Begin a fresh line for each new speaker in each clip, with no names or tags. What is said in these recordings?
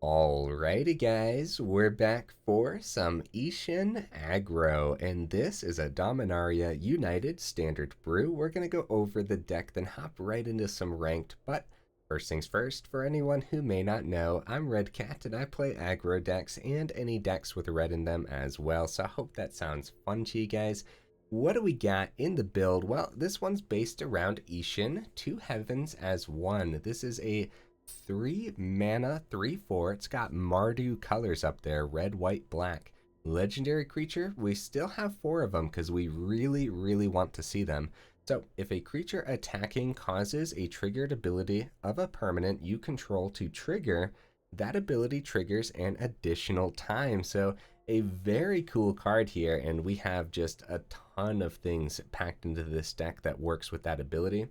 Alrighty guys, we're back for some Isshin aggro, and this is a Dominaria United Standard brew. We're going to go over the deck, then hop right into some ranked, but first things first, for anyone who may not know, I'm Red Cat and I play aggro decks and any decks with red in them as well, so I hope that sounds fun to you guys. What do we got in the build? Well, this one's based around Isshin, 2 heavens as 1. This is a 3 mana, 3/4. It's got Mardu colors up there, red, white, black. Legendary creature, we still have 4 of them because we really want to see them. So if a creature attacking causes a triggered ability of a permanent you control to trigger, that ability triggers an additional time. So a very cool card here, and we have just a ton of things packed into this deck that works with that ability.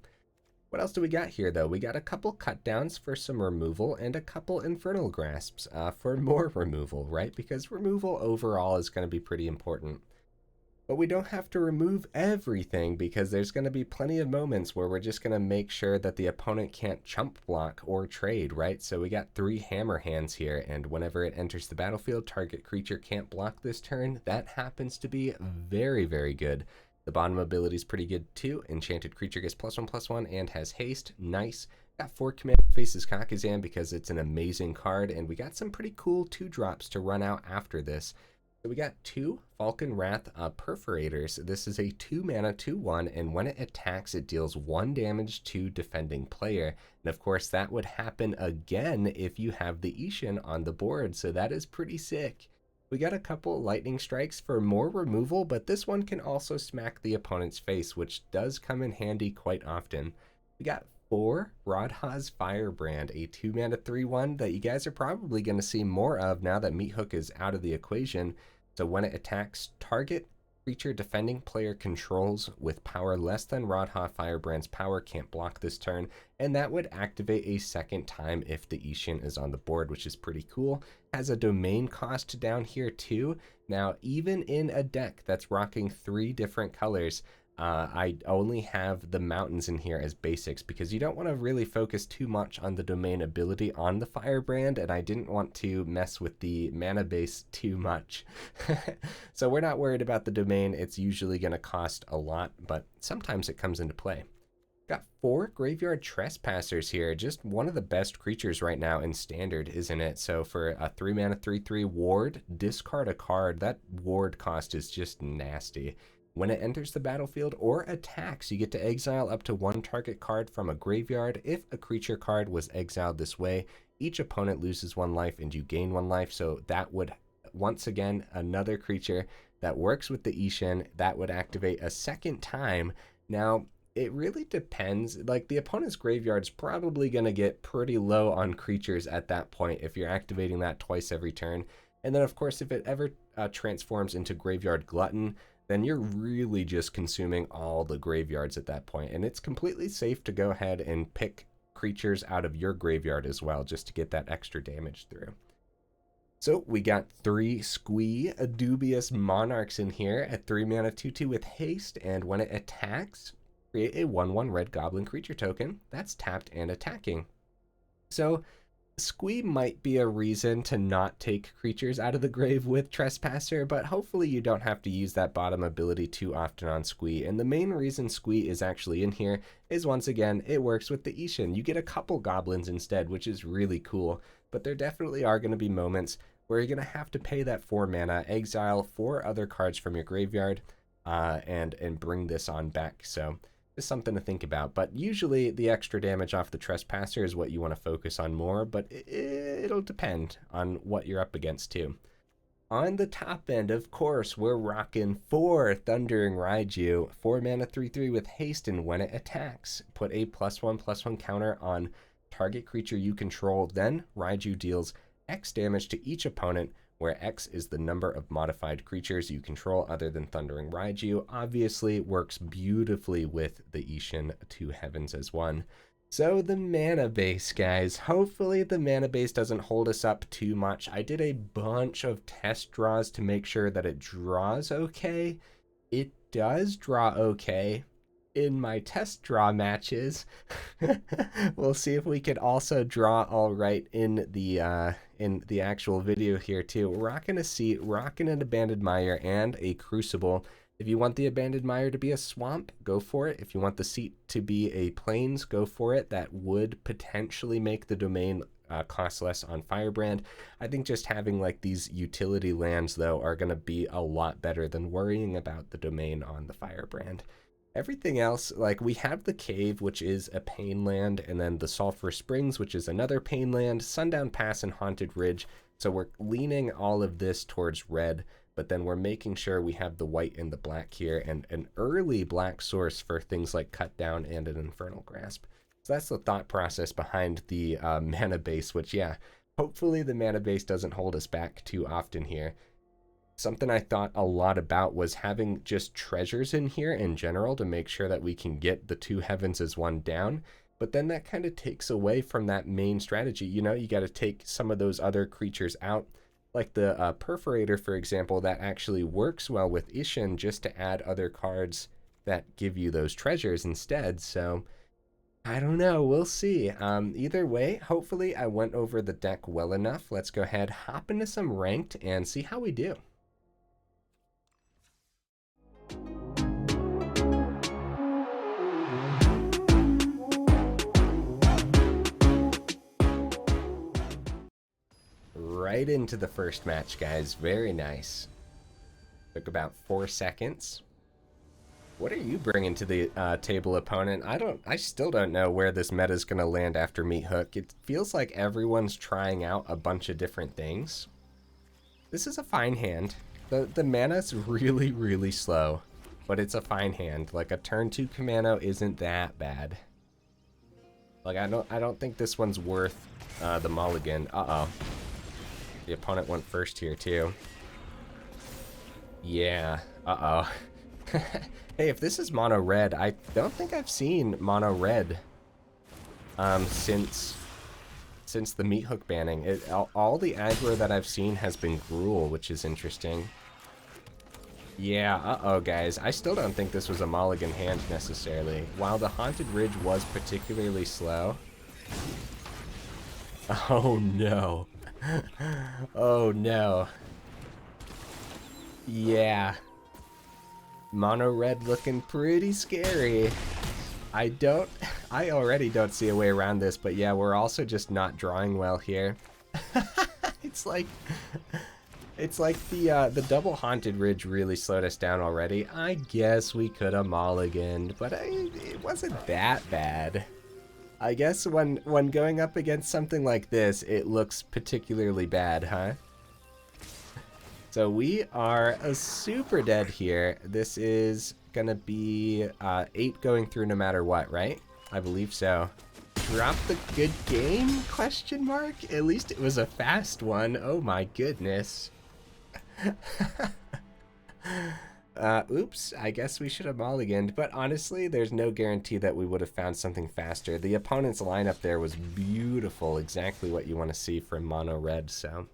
What else do we got here, though? We got a couple cut downs for some removal and a couple Infernal Grasps for more removal, right? Because removal overall is going to be pretty important. But we don't have to remove everything because there's going to be plenty of moments where we're just going to make sure that the opponent can't chump block or trade, right? So we got 3 Hammerhands here, and whenever it enters the battlefield, target creature can't block this turn. That happens to be very good. The bottom ability is pretty good too. Enchanted creature gets +1/+1 and has haste. Nice. Got 4 command faces Kakkazan because it's an amazing card, and we got some pretty cool 2-drops to run out after this. So we got 2 Falkenrath Perforators. This is a 2 mana 2/1, and when it attacks, it deals 1 damage to defending player. And of course, that would happen again if you have the Isshin on the board, so that is pretty sick. We got a couple lightning strikes for more removal, but this one can also smack the opponent's face, which does come in handy quite often. We got 4 Radha's Firebrand, a 2 mana 3/1 that you guys are probably going to see more of now that Meathook is out of the equation. So when it attacks, target creature defending player controls with power less than Radha Firebrand's power can't block this turn, and that would activate a second time if the Isshin is on the board, which is pretty cool. Has a domain cost down here too. Now, even in a deck that's rocking 3 different colors, I only have the mountains in here as basics because you don't want to really focus too much on the domain ability on the Firebrand, and I didn't want to mess with the mana base too much. So we're not worried about the domain. It's usually going to cost a lot, but sometimes it comes into play. Got 4 Graveyard Trespassers here, just one of the best creatures right now in Standard, isn't it? So for a 3 mana 3/3 ward, discard a card. That ward cost is just nasty. When it enters the battlefield or attacks, you get to exile up to 1 target card from a graveyard. If a creature card was exiled this way, each opponent loses 1 life and you gain 1 life. So that would, once again, another creature that works with the Isshin that would activate a second time. Now, it really depends. Like, the opponent's graveyard's probably going to get pretty low on creatures at that point if you're activating that twice every turn. And then, of course, if it ever transforms into Graveyard Glutton, then you're really just consuming all the graveyards at that point. And it's completely safe to go ahead and pick creatures out of your graveyard as well, just to get that extra damage through. So we got 3 Squee Dubious Monarchs in here at 3 mana 2/2 with haste, and when it attacks, create a 1/1 red goblin creature token that's tapped and attacking. So Squee might be a reason to not take creatures out of the grave with Trespasser, but hopefully you don't have to use that bottom ability too often on Squee. And the main reason Squee is actually in here is, once again, it works with the Isshin. You get a couple goblins instead, which is really cool, but there definitely are going to be moments where you're going to have to pay that 4 mana, exile 4 other cards from your graveyard, and bring this on back. So is something to think about, but usually the extra damage off the Trespasser is what you want to focus on more, but it'll depend on what you're up against too. On the top end, of course, we're rocking 4 Thundering Raiju, 4 mana 3/3 with haste, and when it attacks, put a +1/+1 counter on target creature you control. Then Raiju deals X damage to each opponent, where X is the number of modified creatures you control other than Thundering Raiju. Obviously works beautifully with the Isshin 2 heavens as 1. So the mana base, guys. Hopefully the mana base doesn't hold us up too much. I did a bunch of test draws to make sure that it draws okay. It does draw okay. in my test draw matches. We'll see if we could also draw all right in the actual video here too. We're rocking a seat, rocking an Abandoned Mire and a Crucible. If you want the Abandoned Mire to be a swamp, go for it. If you want the seat to be a plains, go for it. That would potentially make the domain cost less on Firebrand. I think just having like these utility lands though are going to be a lot better than worrying about the domain on the Firebrand. Everything else, like we have the Cave, which is a pain land, and then the Sulfurous Springs, which is another pain land, Sundown Pass and Haunted Ridge. So we're leaning all of this towards red, but then we're making sure we have the white and the black here, and an early black source for things like Cut Down and an Infernal Grasp. So that's the thought process behind the mana base, which, yeah, hopefully the mana base doesn't hold us back too often here. Something I thought a lot about was having just treasures in here in general to make sure that we can get the 2 heavens as 1 down. But then that kind of takes away from that main strategy. You know, you got to take some of those other creatures out. Like the Perforator, for example, that actually works well with Isshin just to add other cards that give you those treasures instead. So I don't know. We'll see. Either way, hopefully I went over the deck well enough. Let's go ahead, hop into some ranked, and see how we do. Right into the first match, guys. Very nice. Took about 4 seconds. What are you bringing to the table, opponent? I still don't know where this meta is going to land after Meat Hook. It feels like everyone's trying out a bunch of different things. This is a fine hand. The mana's really, really slow, but it's a fine hand. Like a turn 2 Kumano isn't that bad. Like I don't think this one's worth the mulligan. Uh-oh. The opponent went first here too. Yeah. Uh-oh. Hey, if this is mono red, I don't think I've seen mono red since the Meat Hook banning. All the aggro that I've seen has been Gruul, which is interesting. Yeah, uh-oh, guys. I still don't think this was a mulligan hand necessarily. While the Haunted Ridge was particularly slow. Oh no. Oh no. Yeah. Mono red looking pretty scary. I already don't see a way around this, but yeah, we're also just not drawing well here. It's like the double Haunted Ridge really slowed us down already. I guess we could have mulliganed, but it wasn't that bad. I guess when going up against something like this, it looks particularly bad, huh? So we are a super dead here. This is gonna be 8 going through no matter what, right? I believe so. Drop the good game? Question mark? At least it was a fast one. Oh my goodness. Oops, I guess we should have mulliganed, but honestly, there's no guarantee that we would have found something faster. The opponent's lineup there was beautiful, exactly what you want to see from mono red, so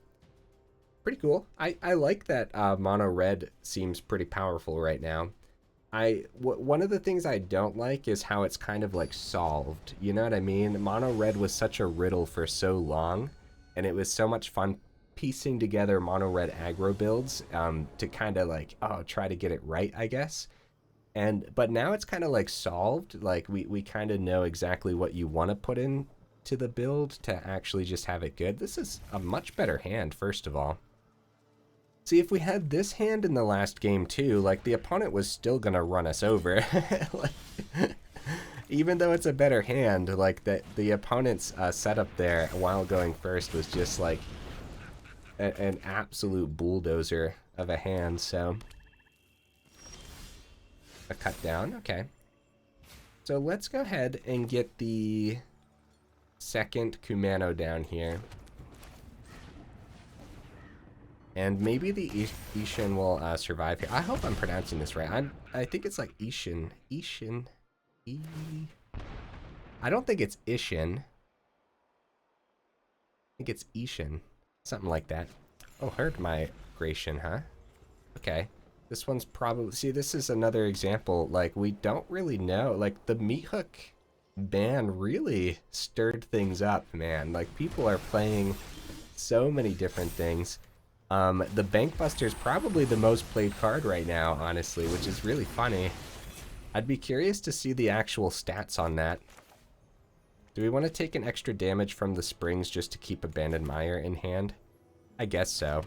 pretty cool. I like that mono red seems pretty powerful right now. One of the things I don't like is how it's kind of like solved. You know what I mean? Mono red was such a riddle for so long, and it was so much fun piecing together mono red aggro builds to kind of like try to get it right, I guess. But now it's kind of like solved. Like we kind of know exactly what you want to put in to the build to actually just have it good. This is a much better hand, first of all. See, if we had this hand in the last game too, like the opponent was still gonna run us over. Like, even though it's a better hand, like the opponent's setup there while going first was just like an absolute bulldozer of a hand. So a cut down, okay. So let's go ahead and get the second Kumano down here. And maybe the Isshin will survive here. I hope I'm pronouncing this right. I think it's like Isshin. Isshin. I don't think it's Isshin. I think it's Isshin. Something like that. Oh, heard migration, huh? Okay. This one's probably... See, this is another example. Like, we don't really know. Like, the meat hook ban really stirred things up, man. Like, people are playing so many different things. The Bankbuster is probably the most played card right now, honestly, which is really funny. I'd be curious to see the actual stats on that. Do we want to take an extra damage from the springs just to keep Abandoned Mire in hand? I guess so.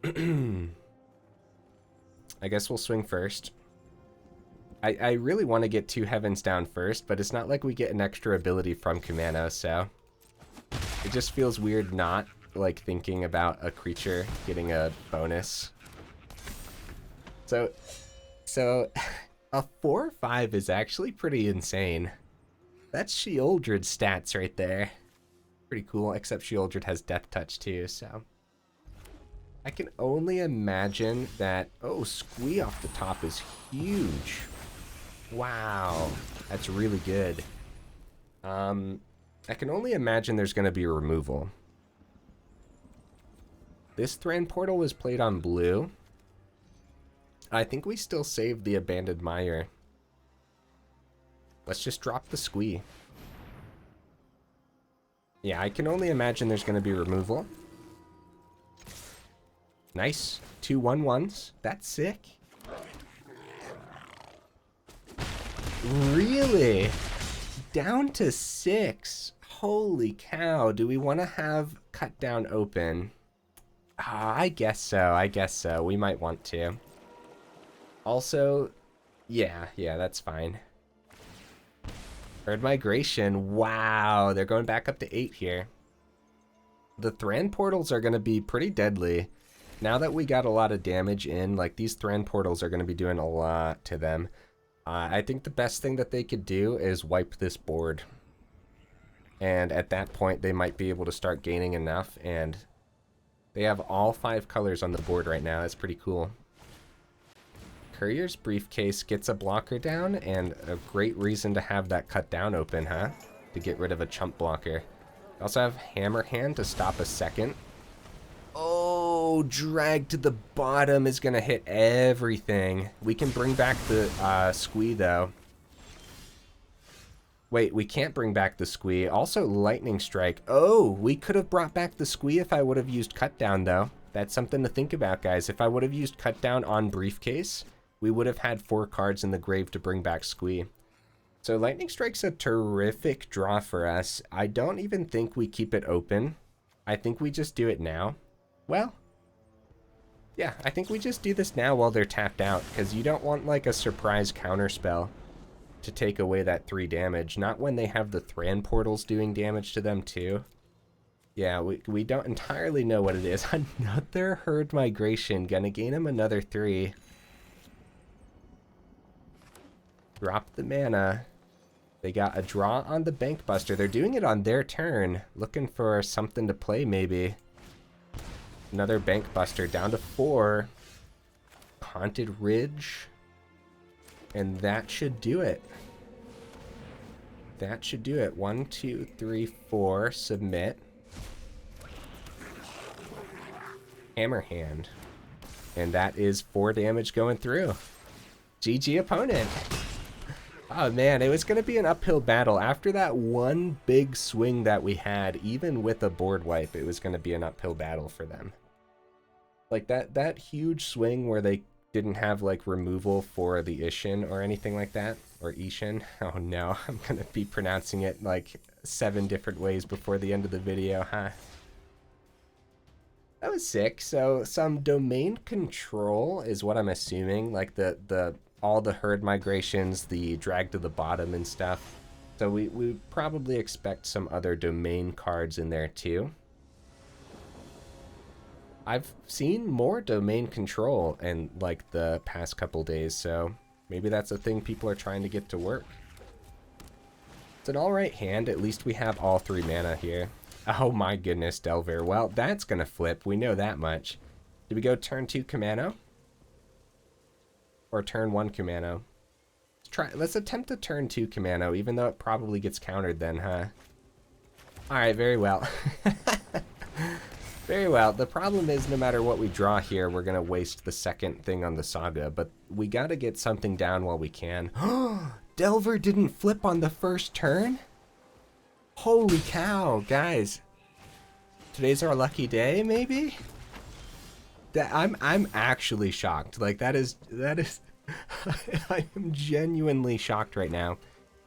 I guess we'll swing first. I really want to get 2 Heavens down first, but it's not like we get an extra ability from Kumano, so... It just feels weird not, like, thinking about a creature getting a bonus. So a 4/5 is actually pretty insane. That's Sheoldred stats right there. Pretty cool, except Sheoldred has Death Touch too, so... I can only imagine that... Oh, Squee off the top is huge. Wow, that's really good. I can only imagine there's going to be removal. This Thran Portal was played on blue. I think we still saved the Abandoned Mire. Let's just drop the Squee. Yeah, I can only imagine there's going to be removal. Nice. 2 1/1s. That's sick. Really? Down to 6. Holy cow. Do we want to have cut down open? I guess so. I guess so. We might want to. Also, yeah, that's fine. Herd Migration. Wow, they're going back up to 8 here. The Thran portals are going to be pretty deadly. Now that we got a lot of damage in, like, these Thran portals are going to be doing a lot to them. I think the best thing that they could do is wipe this board. And at that point, they might be able to start gaining enough, and they have all 5 colors on the board right now. That's pretty cool. Courier's Briefcase gets a blocker down, and a great reason to have that cut down open, huh? To get rid of a chump blocker. We also have Hammerhand to stop a second. Oh, drag to the bottom is going to hit everything. We can bring back the Squee, though. Wait, we can't bring back the Squee. Also, Lightning Strike. Oh, we could have brought back the Squee if I would have used Cut Down, though. That's something to think about, guys. If I would have used Cut Down on Briefcase, we would have had 4 cards in the grave to bring back Squee. So Lightning Strike's a terrific draw for us. I don't even think we keep it open. I think we just do it now. Well, yeah, I think we just do this now while they're tapped out, because you don't want, like, a surprise counterspell to take away that 3 damage. Not when they have the Thran portals doing damage to them, too. Yeah, we don't entirely know what it is. Another Herd Migration, gonna gain him another 3. Drop the mana. They got a draw on the Bankbuster. They're doing it on their turn. Looking for something to play, maybe. Another Bankbuster down to 4. Haunted Ridge. And that should do it. That should do it. 1, 2, 3, 4. Submit. Hammerhand. And that is 4 damage going through. GG opponent. Oh man, it was going to be an uphill battle. After that one big swing that we had, even with a board wipe, it was going to be an uphill battle for them. Like that huge swing where they didn't have like removal for the Isshin or anything like that, or Isshin. Oh no, I'm going to be pronouncing it like 7 different ways before the end of the video, huh? That was sick. So some domain control is what I'm assuming, like all the herd migrations, the drag to the bottom and stuff. So we probably expect some other domain cards in there too. I've seen more domain control in like the past couple days, so maybe that's a thing people are trying to get to work. It's an alright hand. At least we have all 3 mana here. Oh my goodness, Delver. Well, that's gonna flip. We know that much. Do we go turn 2 Kumano? Or turn 1 Kumano? Let's attempt to turn 2 Kumano, even though it probably gets countered then, huh? Alright, very well. Very well. The problem is no matter what we draw here, we're going to waste the second thing on the Saga, but we got to get something down while we can. Delver didn't flip on the first turn? Holy cow, guys. Today's our lucky day, maybe? I'm actually shocked. Like, that is I am genuinely shocked right now.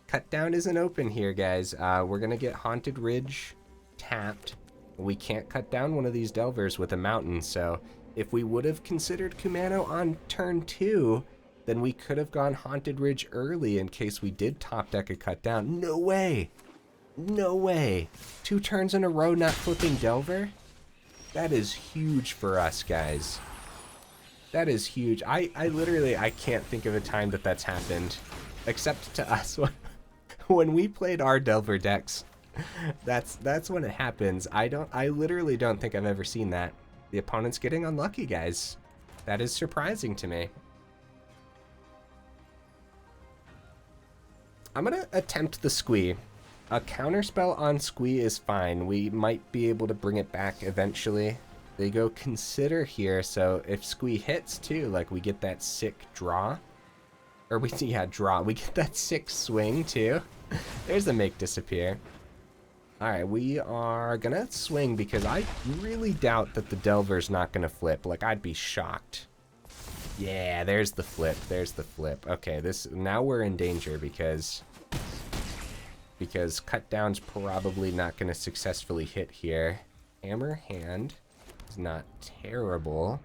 Cut down isn't open here, guys. We're going to get Haunted Ridge tapped. We can't cut down one of these Delvers with a mountain, so if we would have considered Kumano on turn 2, then we could have gone Haunted Ridge early in case we did top deck a cut down. No way! No way! 2 turns in a row not flipping Delver? That is huge for us, guys. That is huge. I literally, I can't think of a time that that's happened, except to us when we played our Delver decks. That's when it happens. I literally don't think I've ever seen that. The opponent's getting unlucky, guys. That is surprising to me. I'm gonna attempt the Squee. A counterspell on Squee is fine. We might be able to bring it back eventually. They go Consider here, so if Squee hits too, like we get that sick draw. Or we get that sick swing too. There's the Make Disappear. Alright, we are gonna swing because I really doubt that the Delver's not gonna flip. Like, I'd be shocked. Yeah, there's the flip. There's the flip. Okay, now we're in danger because cut down's probably not gonna successfully hit here. Hammerhand is not terrible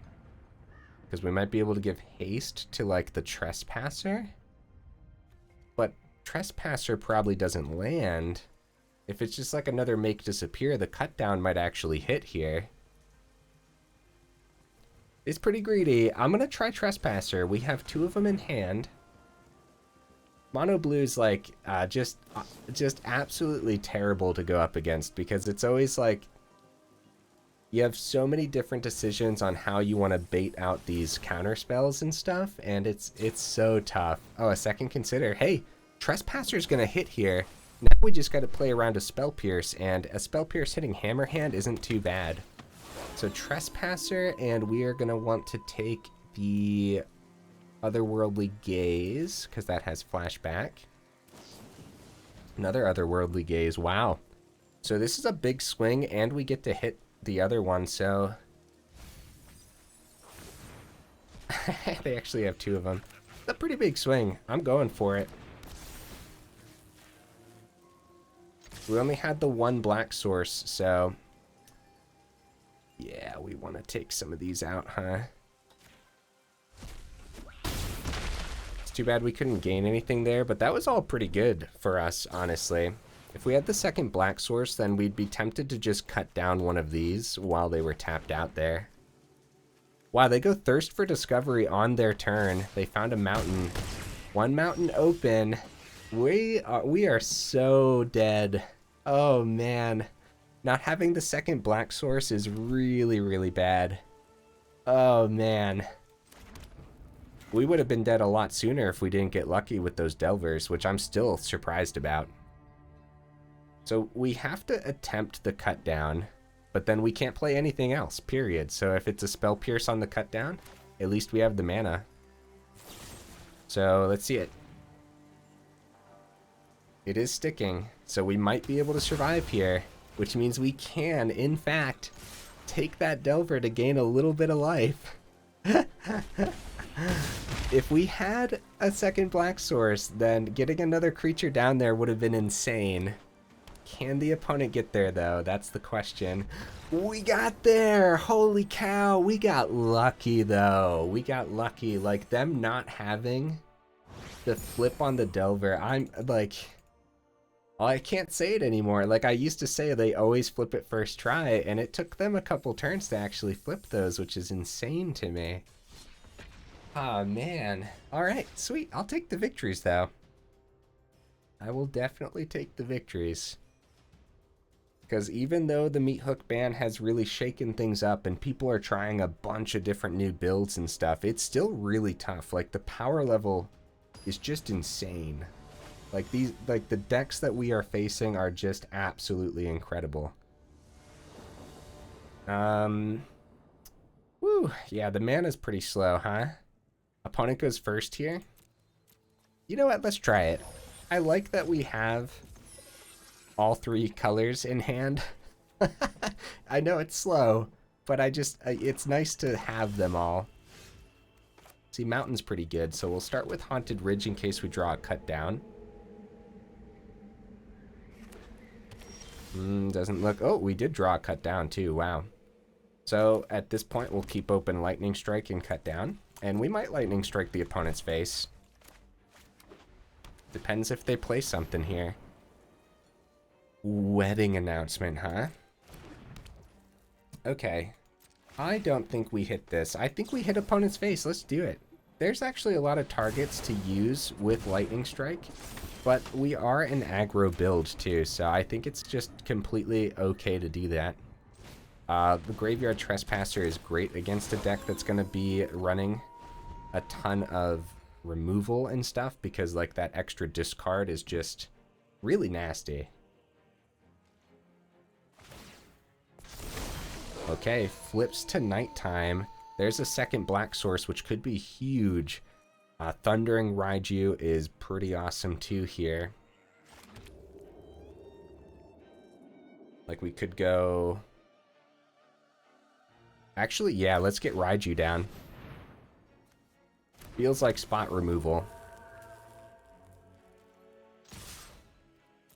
because we might be able to give haste to like the Trespasser, but Trespasser probably doesn't land. If it's just like another Make Disappear, the cut down might actually hit here. It's pretty greedy. I'm gonna try Trespasser. We have 2 of them in hand. Mono Blue's like just absolutely terrible to go up against because it's always like you have so many different decisions on how you want to bait out these counter spells and stuff, and it's so tough. Oh, a second Consider. Hey, Trespasser's gonna hit here. Now we just got to play around a Spell Pierce, and a Spell Pierce hitting Hammerhand isn't too bad. So Trespasser, and we are going to want to take the Otherworldly Gaze, because that has Flashback. Another Otherworldly Gaze, wow. So this is a big swing, and we get to hit the other one, so... They actually have 2 of them. It's a pretty big swing. I'm going for it. We only had the 1 black source, so... Yeah, we want to take some of these out, huh? It's too bad we couldn't gain anything there, but that was all pretty good for us, honestly. If we had the second black source, then we'd be tempted to just cut down one of these while they were tapped out there. Wow, they go Thirst for Discovery on their turn. They found a mountain. 1 mountain open. We are so dead. Oh, man. Not having the second black source is really, really bad. Oh, man. We would have been dead a lot sooner if we didn't get lucky with those Delvers, which I'm still surprised about. So we have to attempt the cut down, but then we can't play anything else, period. So if it's a Spell Pierce on the cut down, at least we have the mana. So let's see it. It is sticking, so we might be able to survive here, which means we can, in fact, take that Delver to gain a little bit of life. If we had a second black source, then getting another creature down there would have been insane. Can the opponent get there, though? That's the question. We got there! Holy cow! We got lucky, though. We got lucky. Like, them not having the flip on the Delver, I'm, like... Oh, I can't say it anymore. Like, I used to say they always flip it first try, and it took them a couple turns to actually flip those, which is insane to me. Ah, man. Alright, sweet. I'll take the victories, though. I will definitely take the victories. Because even though the Meat Hook ban has really shaken things up and people are trying a bunch of different new builds and stuff, it's still really tough. Like, the power level is just insane. Like, the decks that we are facing are just absolutely incredible. Woo, yeah, the mana's pretty slow, huh? Opponent goes first here. You know what, let's try it. I like that we have all 3 colors in hand. I know it's slow, but it's nice to have them all. See, Mountain's pretty good, so we'll start with Haunted Ridge in case we draw a cut down. Doesn't look... Oh, we did draw a cut down too, wow. So at this point, we'll keep open Lightning Strike and cut down. And we might Lightning Strike the opponent's face. Depends if they play something here. Wedding announcement, huh? Okay. I don't think we hit this. I think we hit opponent's face. Let's do it. There's actually a lot of targets to use with Lightning Strike, but we are an aggro build too, so I think it's just completely okay to do that. The Graveyard Trespasser is great against a deck that's going to be running a ton of removal and stuff, because like that extra discard is just really nasty. Okay, flips to nighttime. There's a second black source, which could be huge. Thundering Raiju is pretty awesome too here. Like we could go... Actually, yeah, let's get Raiju down. Feels like spot removal.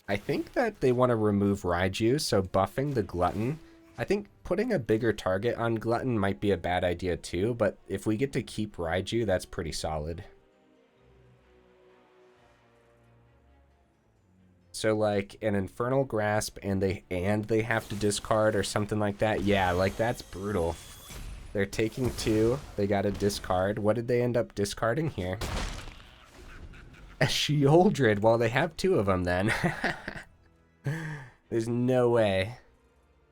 I think that they want to remove Raiju, so buffing the Glutton. I think putting a bigger target on Glutton might be a bad idea too, but if we get to keep Raiju, that's pretty solid. So like an Infernal Grasp and they have to discard or something like that. Yeah, like that's brutal. They're taking 2. They got to discard. What did they end up discarding here? A Sheoldred. Well, they have 2 of them then. There's no way.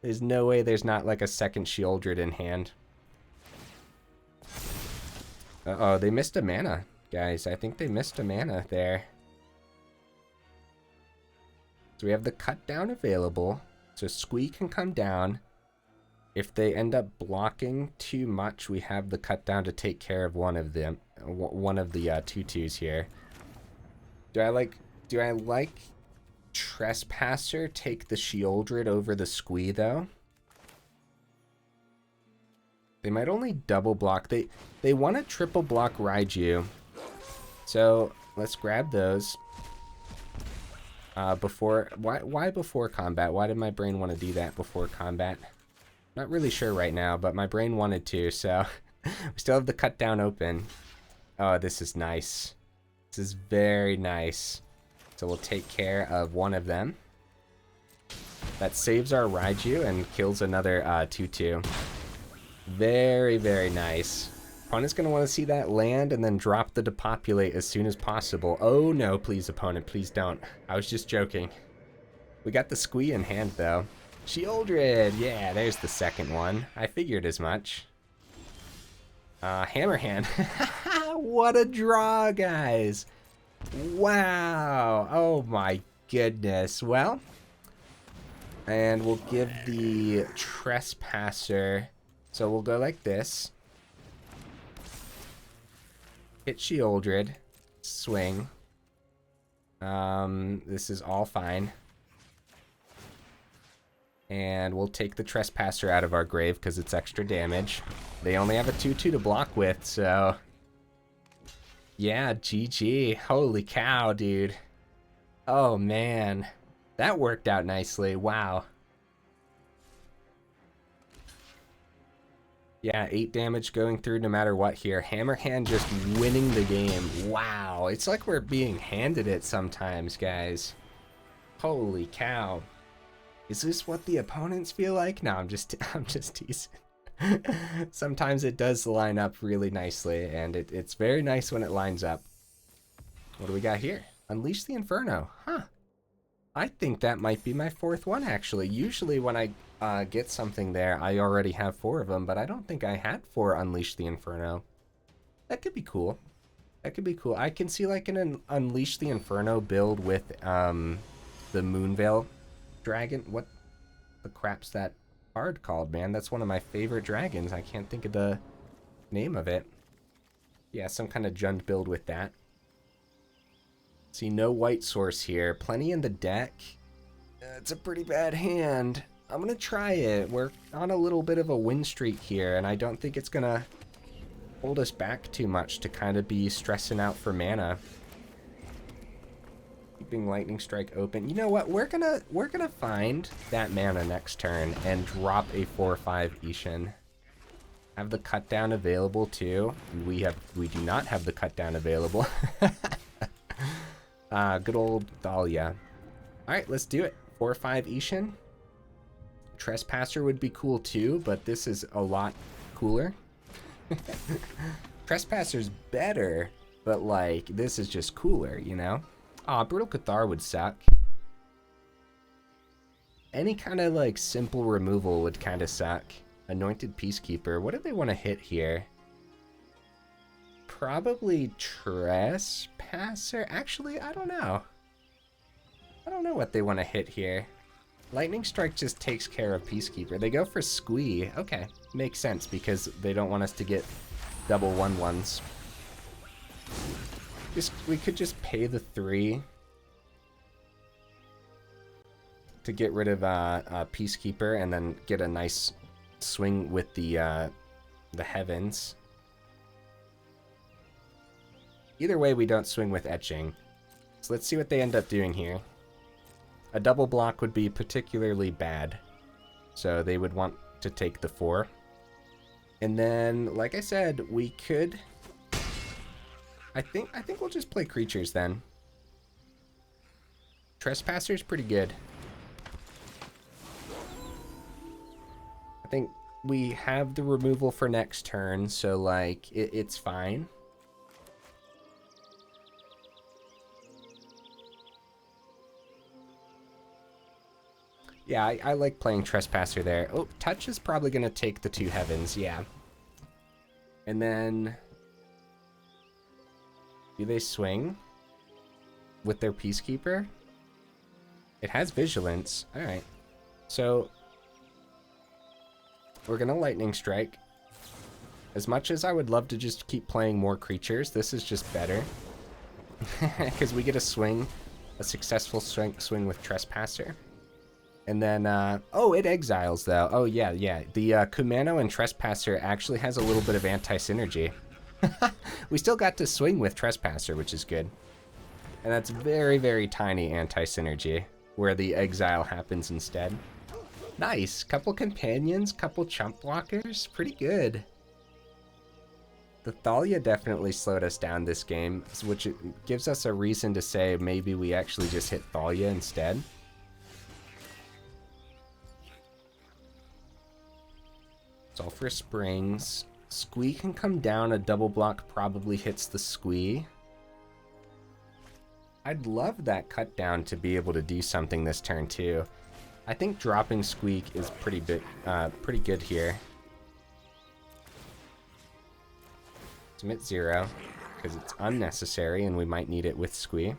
There's no way there's not like a second Sheoldred in hand. Uh-oh, they missed a mana, guys. I think they missed a mana there. So we have the cut down available. So Squee can come down. If they end up blocking too much, we have the cut down to take care of one of them. One of the 2/2s here. Do I like Trespasser take the Sheoldred over the Squee though? They might only double block. They want to triple block Raiju. So let's grab those. Why before combat? Why did my brain want to do that before combat? Not really sure right now, but my brain wanted to, so we still have the cut down open. Oh, this is nice. This is very nice. So we'll take care of one of them. That saves our Raiju and kills another 2/2. Very, very nice. Opponent's going to want to see that land and then drop the depopulate as soon as possible. Oh no, please opponent, please don't. I was just joking. We got the Squee in hand though. Sheoldred, yeah, there's the second one. I figured as much. Hammerhand. What a draw, guys. Wow. Oh my goodness. Well, and we'll give the Trespasser. So we'll go like this. Hit Sheoldred. Swing. This is all fine. And we'll take the Trespasser out of our grave because it's extra damage. They only have a 2/2 to block with, so... Yeah, GG. Holy cow, dude. Oh, man. That worked out nicely. Wow. Yeah, 8 damage going through no matter what here. Hammerhand just winning the game. Wow. It's like we're being handed it sometimes, guys. Holy cow. Is this what the opponents feel like? No, I'm just teasing. Sometimes it does line up really nicely, and it's very nice when it lines up. What do we got here? Unleash the Inferno. Huh. I think that might be my 4th one, actually. Usually when I get something there, I already have 4 of them, but I don't think I had 4 Unleash the Inferno. That could be cool. That could be cool. I can see like an Unleash the Inferno build with the Moonveil Dragon. What the crap's that card called, man? That's one of my favorite dragons. I can't think of the name of it. Yeah, some kind of Jund build with that. See, no white source here. Plenty in the deck. It's a pretty bad hand. I'm going to try it. We're on a little bit of a win streak here, and I don't think it's going to hold us back too much to kind of be stressing out for mana. Keeping Lightning Strike open. You know what? We're gonna find that mana next turn and drop a 4/5 Isshin. Have the cut down available too. We do not have the cut down available. Good old Thalia. Alright, let's do it. 4/5 Isshin. Trespasser would be cool too, but this is a lot cooler. Trespasser's better, but like this is just cooler, you know? Aw, Brutal Cathar would suck. Any kind of like simple removal would kind of suck. Anointed Peacekeeper. What do they want to hit here? Probably Trespasser. Actually, I don't know. I don't know what they want to hit here. Lightning Strike just takes care of Peacekeeper. They go for Squee. Okay, makes sense because they don't want us to get double 1/1s. We could just pay the 3 to get rid of Peacekeeper and then get a nice swing with the Heavens. Either way, we don't swing with Etching. So let's see what they end up doing here. A double block would be particularly bad, so they would want to take the 4. And then, like I said, we could... I think we'll just play creatures then. Trespasser's pretty good. I think we have the removal for next turn, so like it's fine. Yeah, I like playing Trespasser there. Oh, Touch is probably going to take the 2 Heavens, yeah. And then... do they swing with their Peacekeeper? It has Vigilance. Alright. So, we're going to Lightning Strike. As much as I would love to just keep playing more creatures, this is just better. Because we get a swing, a successful swing with Trespasser. And then, oh, it exiles though. Oh, yeah. The Kumano and Trespasser actually has a little bit of anti-synergy. We still got to swing with Trespasser, which is good. And that's very, very tiny anti-synergy, where the exile happens instead. Nice. Couple companions, couple chump blockers. Pretty good. The Thalia definitely slowed us down this game, which gives us a reason to say maybe we actually just hit Thalia instead. Sulfurous Springs. Squee can come down. A double block probably hits the Squee. I'd love that cut down to be able to do something this turn too. I think dropping Squeak is pretty good here. Submit 0 because it's unnecessary and we might need it with Squee.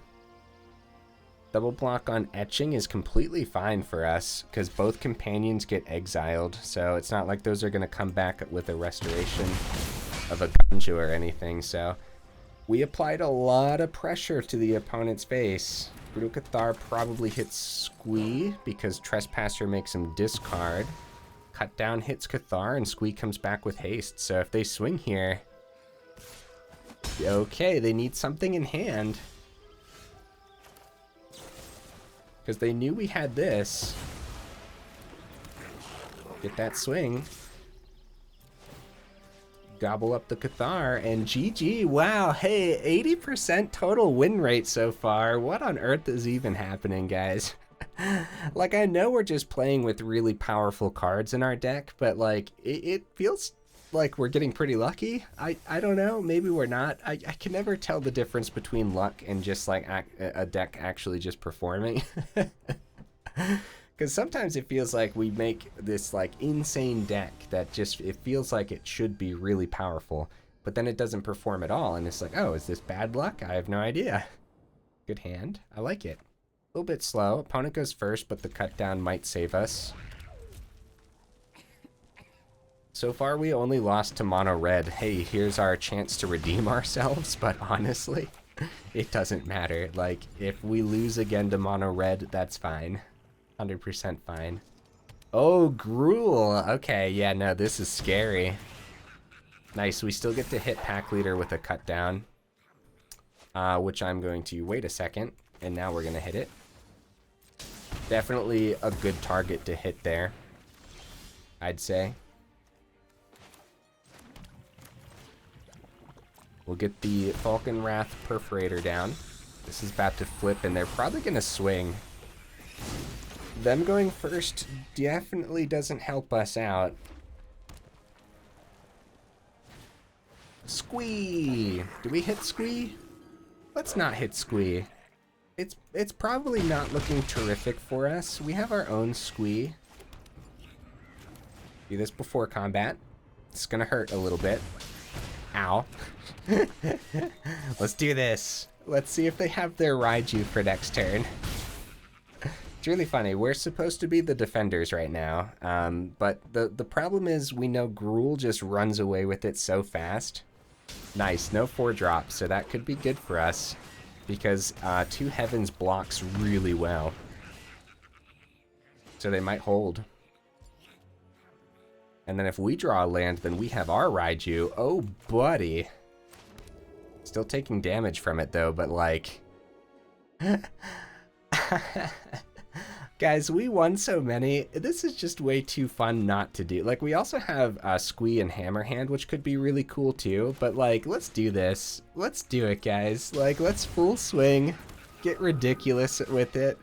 Double block on Etching is completely fine for us because both companions get exiled, so it's not like those are going to come back with a restoration of Eiganjo or anything. So we applied a lot of pressure to the opponent's face. Brutal Cathar probably hits Squee because Trespasser makes him discard. Cut down hits Cathar and Squee comes back with haste. So if they swing here, okay, they need something in hand. Because they knew we had this. Get that swing. Gobble up the Cathar, and GG. Wow, hey, 80% total win rate so far. What on earth is even happening, guys? Like, I know we're just playing with really powerful cards in our deck, but like, it feels like we're getting pretty lucky. I don't know, maybe we're not. I can never tell the difference between luck and just like a deck actually just performing. Because sometimes it feels like we make this like insane deck that just, it feels like it should be really powerful, but then it doesn't perform at all, and it's like, oh, is this bad luck? I have no idea. Good hand. I like it. A little bit slow. Opponent goes first, but the cut down might save us. So far, we only lost to mono red. Hey, here's our chance to redeem ourselves, but honestly, it doesn't matter. Like, if we lose again to mono red, that's fine. 100% fine. Oh, Gruul. Okay, yeah, no, this is scary. Nice, we still get to hit pack leader with a cut down. Which I'm going to wait a second, and now we're going to hit it. Definitely a good target to hit there, I'd say. We'll get the Falkenrath Perforator down. This is about to flip, and they're probably going to swing. Them going first definitely doesn't help us out. Squee! Do we hit Squee? Let's not hit Squee. It's probably not looking terrific for us. We have our own Squee. Do this before combat. It's gonna hurt a little bit. Ow. Let's do this. Let's see if they have their Raiju for next turn. It's really funny. We're supposed to be the defenders right now. But the problem is we know Gruul just runs away with it so fast. Nice, no 4-drop, so that could be good for us. Because 2 Heavens blocks really well. So they might hold. And then if we draw a land, then we have our Raiju. Oh, buddy. Still taking damage from it, though, but like... Guys, we won so many. This is just way too fun not to do. Like, we also have Squee and Hammerhand, which could be really cool, too. But, like, let's do this. Let's do it, guys. Like, let's full swing. Get ridiculous with it.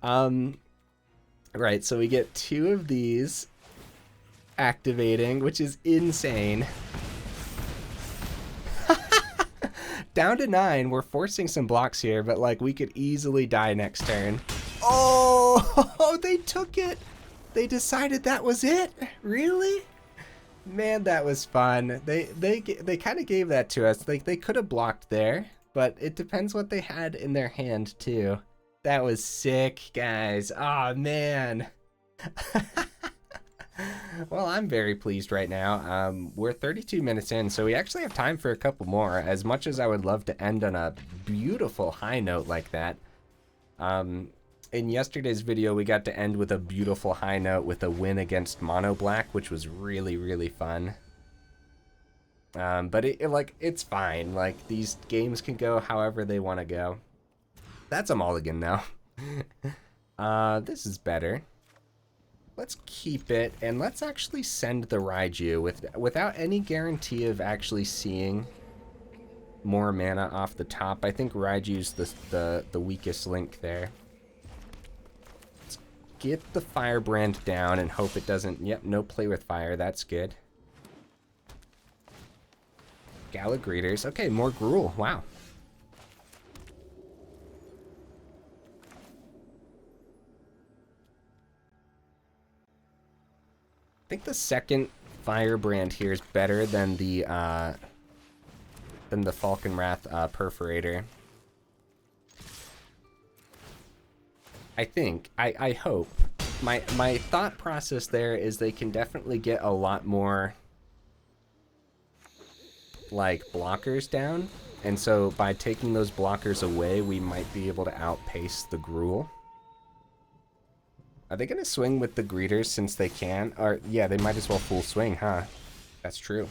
Right, so we get 2 of these activating, which is insane. Down to 9. We're forcing some blocks here, but like we could easily die next turn. Oh, they took it. They decided that was it. Really? Man, that was fun. They kind of gave that to us. Like they could have blocked there, but it depends what they had in their hand too. That was sick, guys. Oh man. Well, I'm very pleased right now. We're 32 minutes in, so we actually have time for a couple more. As much as I would love to end on a beautiful high note like that. In yesterday's video, we got to end with a beautiful high note with a win against Mono Black, which was really, really fun. But it's fine. Like, these games can go however they want to go. That's a mulligan, though. This is better. Let's keep it, and let's actually send the Raiju without any guarantee of actually seeing more mana off the top. I think Raiju's the weakest link there. Let's get the Firebrand down and hope it doesn't... Yep, no play with fire. That's good. Gala Greeters. Okay, more Gruul. Wow. I think the second Firebrand here is better than the Falkenrath Perforator. I think. I hope. My thought process there is they can definitely get a lot more like blockers down, and so by taking those blockers away, we might be able to outpace the Gruul. Are they going to swing with the greeters since they can? Or, yeah, they might as well full swing, huh? That's true.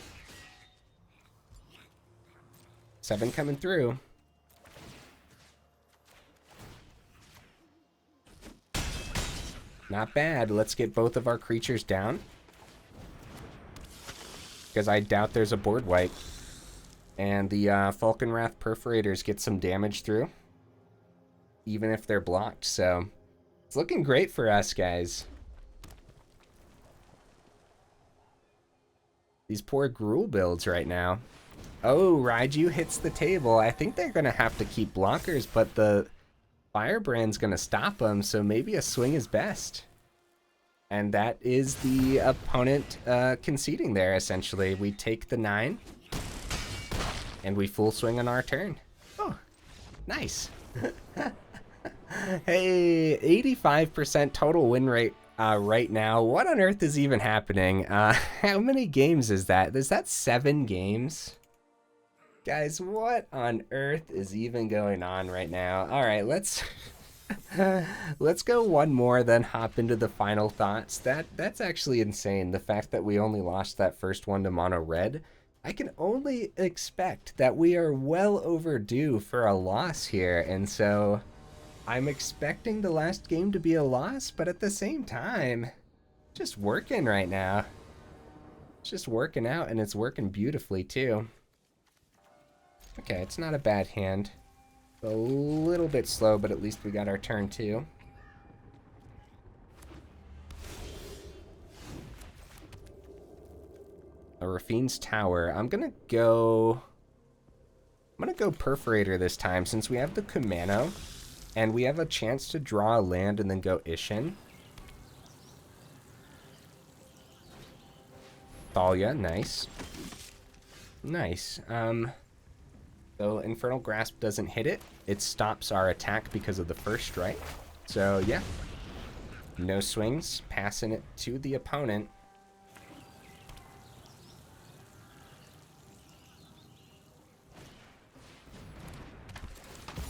7 coming through. Not bad. Let's get both of our creatures down. Because I doubt there's a board wipe. And the Falkenrath Perforators get some damage through. Even if they're blocked, so... It's looking great for us, guys. These poor Gruul builds right now. Oh, Raiju hits the table. I think they're going to have to keep blockers, but the Firebrand's going to stop them, so maybe a swing is best. And that is the opponent conceding there, essentially. We take the 9, and we full swing on our turn. Oh, nice. Hey, 85% total win rate right now. What on earth is even happening? How many games is that? Is that 7 games? Guys, what on earth is even going on right now? All right, let's let's go one more, then hop into the final thoughts. That's actually insane. The fact that we only lost that first one to mono red. I can only expect that we are well overdue for a loss here, and so I'm expecting the last game to be a loss, but at the same time, just working right now. It's just working out, and it's working beautifully too. Okay, it's not a bad hand. A little bit slow, but at least we got our turn too. A Rafine's Tower. I'm gonna go Perforator this time since we have the Kumano and we have a chance to draw a land and then go Isshin. Thalia, nice. Nice. So Infernal Grasp doesn't hit it. It stops our attack because of the first strike. So yeah, no swings, passing it to the opponent.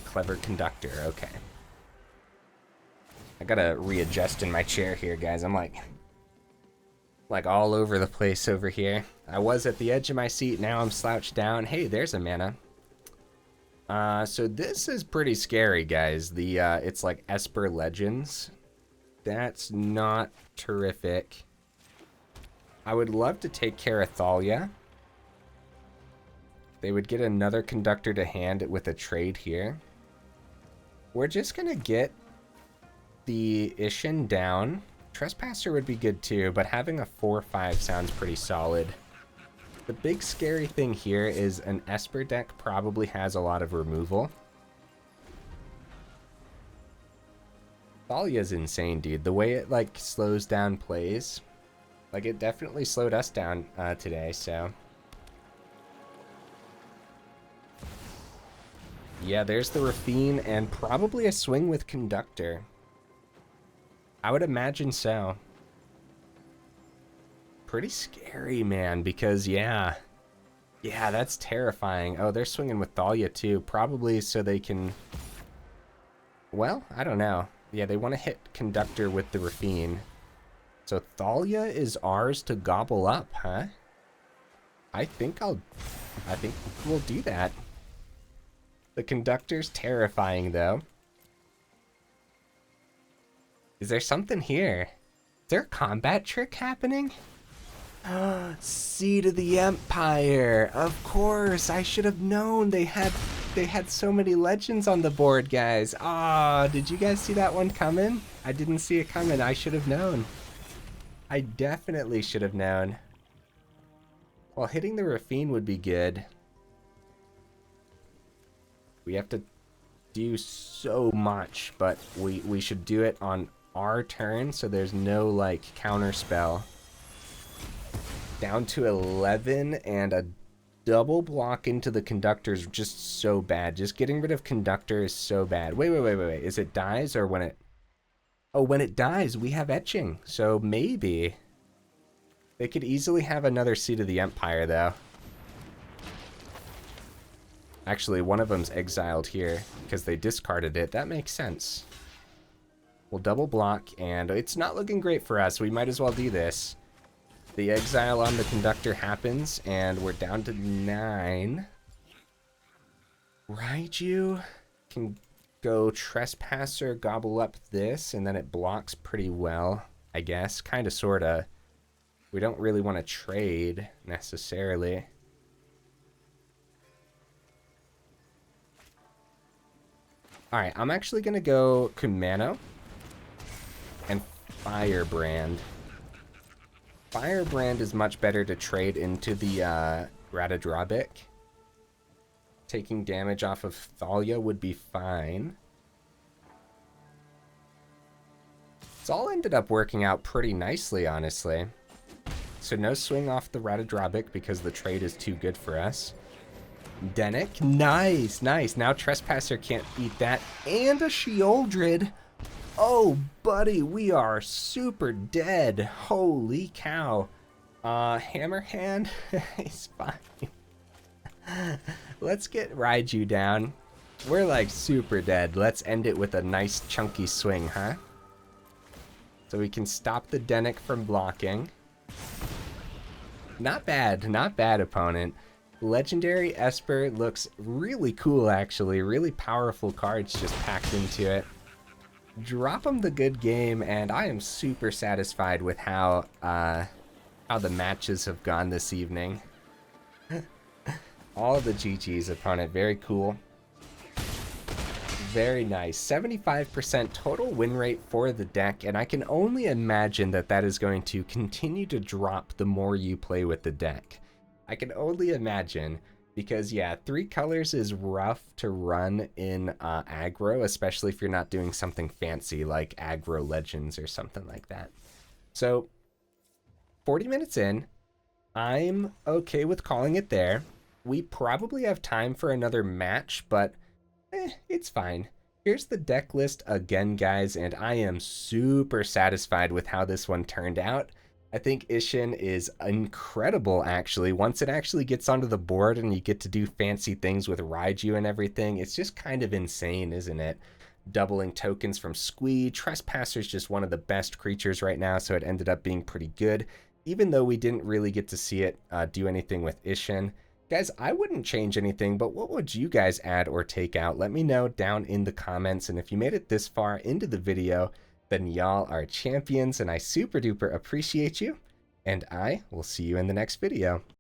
Clever Conductor, okay. I gotta readjust in my chair here, guys. I'm like all over the place over here. I was at the edge of my seat, now I'm slouched down. Hey, there's a mana. So this is pretty scary, guys. The it's like Esper Legends. That's not terrific. I would love to take care of Thalia. They would get another Conductor to hand it with a trade here. We're just gonna get the Isshin down. Trespasser would be good too, but having a 4/5 sounds pretty solid. The big scary thing here is an Esper deck probably has a lot of removal. Thalia's insane, dude. The way it like slows down plays, like it definitely slowed us down today, so. Yeah, there's the Rafine and probably a swing with Conductor. I would imagine so. Pretty scary, man, because yeah, that's terrifying. Oh, they're swinging with Thalia too, probably so they can, well, I don't know. Yeah, they want to hit Conductor with the Rafine. So Thalia is ours to gobble up, huh? I think we'll do that. The Conductor's terrifying, though. Is there something here? Is there a combat trick happening? Seed of the Empire. Of course, I should have known. They had so many legends on the board, guys. Ah, did you guys see that one coming? I didn't see it coming. I should have known. I definitely should have known. Well, hitting the Rafine would be good. We have to do so much, but we should do it on our turn, so there's no, like, counter spell. Down to 11, and a double block into the Conductor is just so bad. Just getting rid of Conductor is so bad. Wait. Is it dies or when it... Oh, when it dies, we have Etching. So maybe... They could easily have another Seed of the Empire, though. Actually, one of them's exiled here because they discarded it. That makes sense. We'll double block, and it's not looking great for us. We might as well do this. The exile on the Conductor happens, and we're down to 9. Raiju can go Trespasser, gobble up this, and then it blocks pretty well, I guess. Kind of, sort of. We don't really want to trade, necessarily. Alright, I'm actually going to go Kumano and Firebrand. Firebrand is much better to trade into the Radha. Taking damage off of Thalia would be fine. It's all ended up working out pretty nicely, honestly. So no swing off the Radha because the trade is too good for us. Denick, nice. Now Trespasser can't beat that. And a Sheoldred. Oh, buddy, we are super dead. Holy cow. Hammerhand, he's fine. Let's get Raiju down. We're like super dead. Let's end it with a nice chunky swing, huh? So we can stop the Denic from blocking. Not bad, opponent. Legendary Esper looks really cool, actually. Really powerful cards just packed into it. Drop him the good game, and I am super satisfied with how the matches have gone this evening. All the GG's, opponent. Very cool. Very nice. 75% total win rate for the deck, and I can only imagine that that is going to continue to drop the more you play with the deck. I can only imagine, because yeah, 3 colors is rough to run in aggro, especially if you're not doing something fancy like aggro legends or something like that. So 40 minutes in, I'm okay with calling it there. We probably have time for another match, but it's fine. Here's the deck list again, guys, and I am super satisfied with how this one turned out. I think Isshin is incredible, actually. Once it actually gets onto the board and you get to do fancy things with Raiju and everything, it's just kind of insane, isn't it? Doubling tokens from Squee. Trespasser's just one of the best creatures right now, so it ended up being pretty good, even though we didn't really get to see it do anything with Isshin. Guys, I wouldn't change anything, but what would you guys add or take out? Let me know down in the comments, and if you made it this far into the video, then y'all are champions, and I super duper appreciate you, and I will see you in the next video.